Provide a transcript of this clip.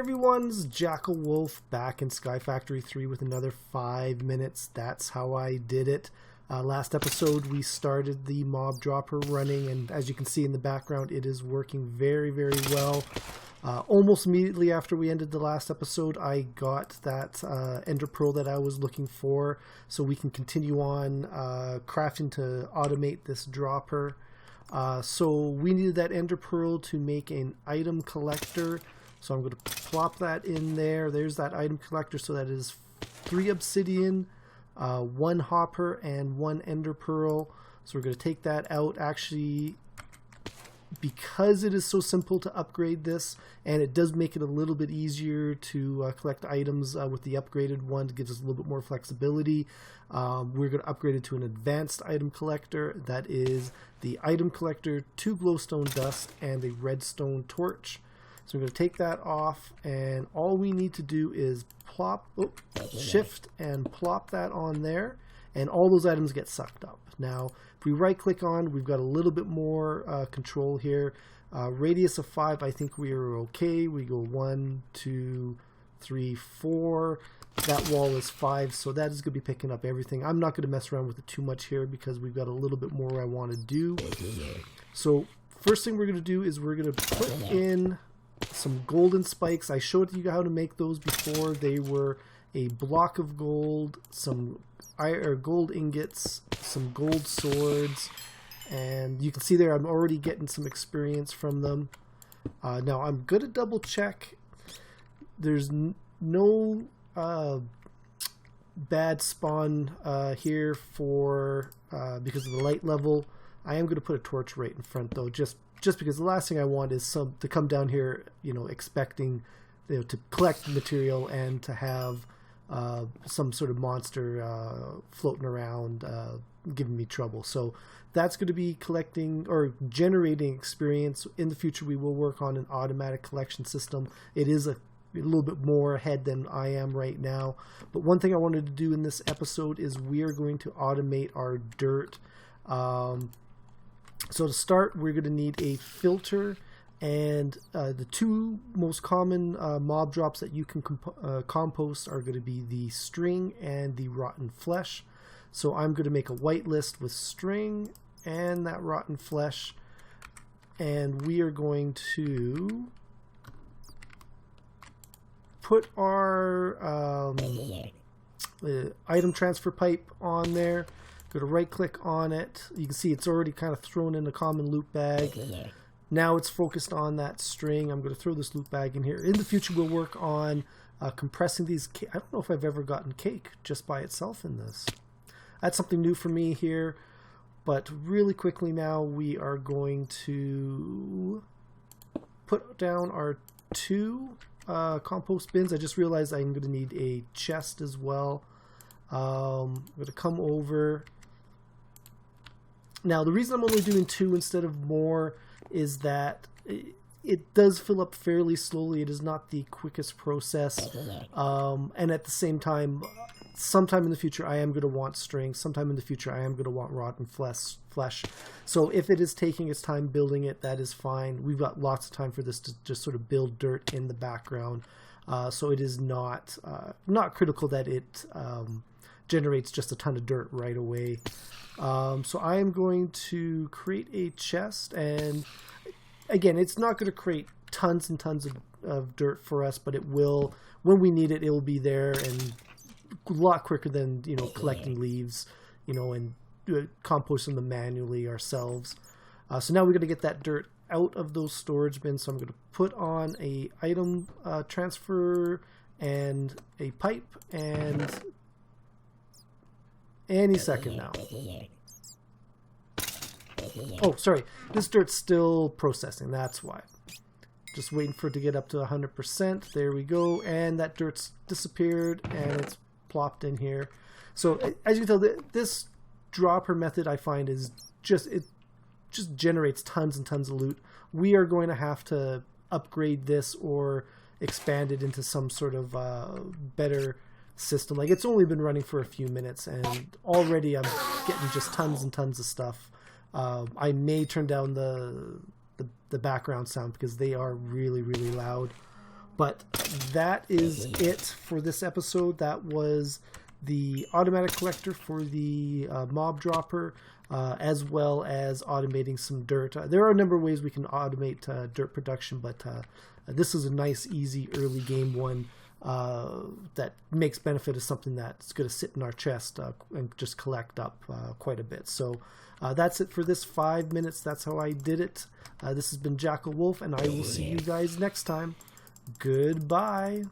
everyone's JackelWolf back in Sky Factory 3 with another 5 minutes. That's how I did it. Last episode we started the mob dropper running, and as you can see in the background, it is working very, very well. Almost immediately after we ended the last episode, I got that ender pearl that I was looking for, so we can continue on crafting to automate this dropper. So we needed that ender pearl to make an item collector. So I'm going to plop that in there. There's that item collector. So that is 3 obsidian, 1 hopper, and 1 ender pearl. So we're going to take that out. Actually, because it is so simple to upgrade this, and it does make it a little bit easier to collect items with the upgraded one, it gives us a little bit more flexibility. We're going to upgrade it to an advanced item collector. That is the item collector, 2 glowstone dust, and a redstone torch. So we're going to take that off, and all we need to do is shift and plop that on there, and all those items get sucked up. Now, if we right click on, we've got a little bit more control here. Radius of 5, I think we are okay. We go 1, 2, 3, 4. That wall is 5, so that is going to be picking up everything. I'm not going to mess around with it too much here because we've got a little bit more I want to do. So first thing we're going to do is we're going to put in some golden spikes. I showed you how to make those before. They were a block of gold, some gold ingots, some gold swords, and you can see there I'm already getting some experience from them. Now I'm going to double check. There's no bad spawn here for because of the light level. I am going to put a torch right in front though, just because the last thing I want is to come down here, expecting, to collect material and to have some sort of monster floating around giving me trouble. So that's going to be collecting or generating experience. In the future, we will work on an automatic collection system. It is a little bit more ahead than I am right now. But one thing I wanted to do in this episode is we are going to automate our dirt. So to start, we're going to need a filter, and the 2 most common mob drops that you can compost are going to be the string and the rotten flesh. So I'm going to make a whitelist with string and that rotten flesh, and we are going to put our item transfer pipe on there. Go to right click on it. You can see it's already kind of thrown in a common loot bag. Now it's focused on that string. I'm going to throw this loot bag in here. In the future, we'll work on compressing these. I don't know if I've ever gotten cake just by itself in this. That's something new for me here. But really quickly now, we are going to put down our 2 compost bins. I just realized I'm going to need a chest as well. I'm going to come over. Now, the reason I'm only doing 2 instead of more is that it does fill up fairly slowly. It is not the quickest process. And at the same time, sometime in the future, I am going to want string. Sometime in the future, I am going to want rotten flesh. So if it is taking its time building it, that is fine. We've got lots of time for this to just sort of build dirt in the background. So it is not critical that it generates just a ton of dirt right away. So I am going to create a chest, and again, it's not going to create tons and tons of dirt for us, but it will, when we need it, it will be there, and a lot quicker than collecting leaves, and composting them manually ourselves. So now we're going to get that dirt out of those storage bins. So I'm going to put on a item transfer and a pipe, and any second now. Oh, sorry. This dirt's still processing. That's why. Just waiting for it to get up to 100%. There we go. And that dirt's disappeared, and it's plopped in here. So as you can tell, this dropper method I find is just generates tons and tons of loot. We are going to have to upgrade this or expand it into some sort of better system. Like, it's only been running for a few minutes, and already I'm getting just tons and tons of stuff. I may turn down the background sound because they are really, really loud. But that is it for this episode. That was the automatic collector for the mob dropper, as well as automating some dirt. There are a number of ways we can automate dirt production, but this is a nice, easy early game one that makes benefit of something that's going to sit in our chest and just collect up quite a bit. So that's it for this 5 minutes. That's how I did it. This has been JackelWolf, and I will see you guys next time. Goodbye.